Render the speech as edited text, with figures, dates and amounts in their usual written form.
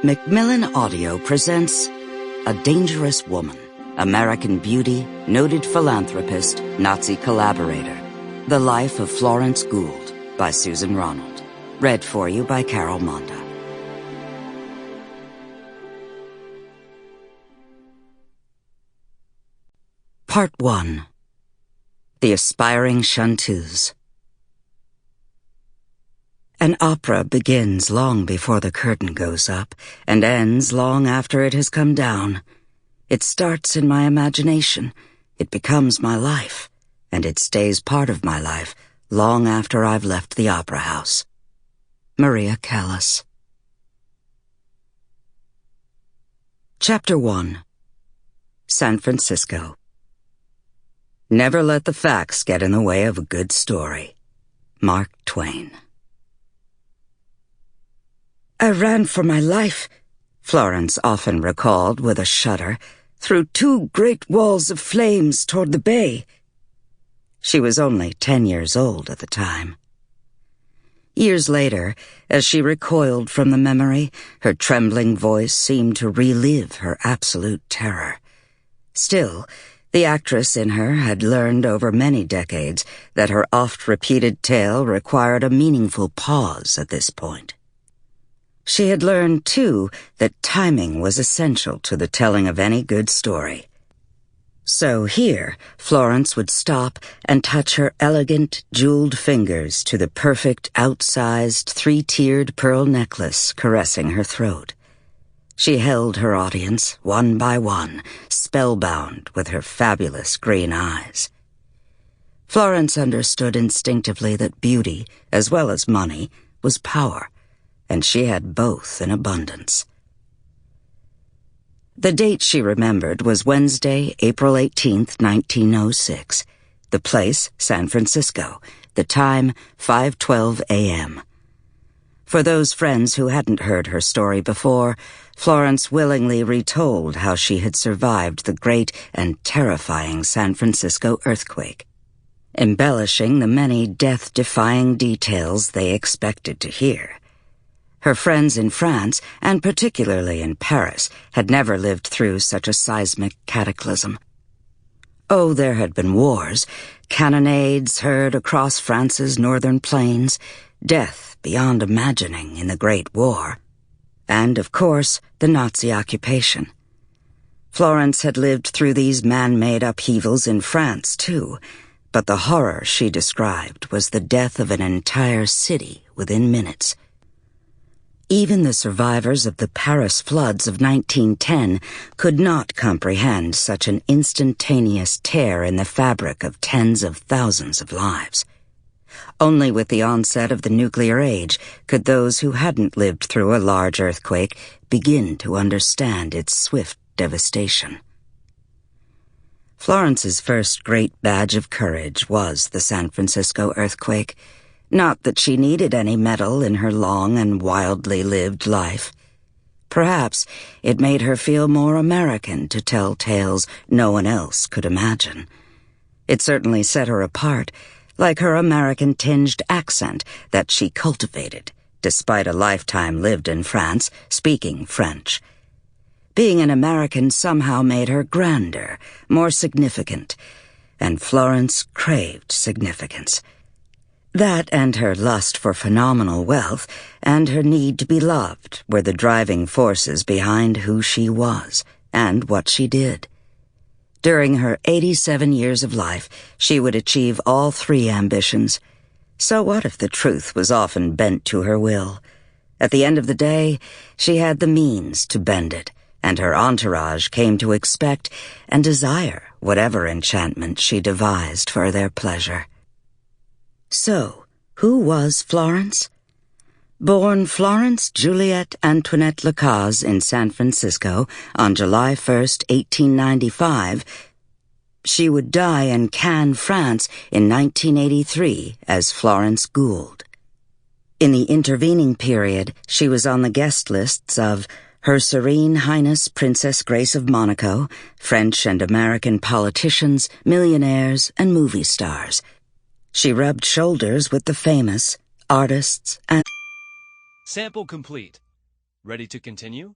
Macmillan Audio presents A Dangerous Woman, American Beauty, Noted Philanthropist, Nazi Collaborator. The Life of Florence Gould by Susan Ronald. Read for you by Monda. Part 1. The Aspiring Chanteuse. An opera begins long before the curtain goes up and ends long after it has come down. It starts in my imagination, it becomes my life, and it stays part of my life long after I've left the opera house. Maria Callas. Chapter 1. San Francisco. Never let the facts get in the way of a good story. Mark Twain. I ran for my life, Florence often recalled with a shudder, through 2 great walls of flames toward the bay. She was only 10 years old at the time. Years later, as she recoiled from the memory, her trembling voice seemed to relive her absolute terror. Still, the actress in her had learned over many decades that her oft-repeated tale required a meaningful pause at this point. She had learned, too, that timing was essential to the telling of any good story. So here, Florence would stop and touch her elegant, jeweled fingers to the perfect, outsized, 3-tiered pearl necklace caressing her throat. She held her audience, one by one, spellbound with her fabulous green eyes. Florence understood instinctively that beauty, as well as money, was power, and she had both in abundance. The date she remembered was Wednesday, April 18th, 1906. The place, San Francisco. The time, 5:12 a.m. For those friends who hadn't heard her story before, Florence willingly retold how she had survived the great and terrifying San Francisco earthquake, embellishing the many death-defying details they expected to hear. Her friends in France, and particularly in Paris, had never lived through such a seismic cataclysm. Oh, there had been wars, cannonades heard across France's northern plains, death beyond imagining in the Great War, and, of course, the Nazi occupation. Florence had lived through these man-made upheavals in France, too, but the horror she described was the death of an entire city within minutes. Even the survivors of the Paris floods of 1910 could not comprehend such an instantaneous tear in the fabric of tens of thousands of lives. Only with the onset of the nuclear age could those who hadn't lived through a large earthquake begin to understand its swift devastation. Florence's first great badge of courage was the San Francisco earthquake. Not that she needed any medal in her long and wildly lived life. Perhaps it made her feel more American to tell tales no one else could imagine. It certainly set her apart, like her American-tinged accent that she cultivated, despite a lifetime lived in France, speaking French. Being an American somehow made her grander, more significant, and Florence craved significance. That and her lust for phenomenal wealth and her need to be loved were the driving forces behind who she was and what she did. During her 87 years of life, she would achieve all 3 ambitions. So what if the truth was often bent to her will? At the end of the day, she had the means to bend it, and her entourage came to expect and desire whatever enchantment she devised for their pleasure. So, who was Florence? Born Florence Juliette Antoinette Lacaze in San Francisco on July 1st, 1895, she would die in Cannes, France in 1983 as Florence Gould. In the intervening period, she was on the guest lists of Her Serene Highness Princess Grace of Monaco, French and American politicians, millionaires, and movie stars. She rubbed shoulders with the famous artists and... Sample complete. Ready to continue?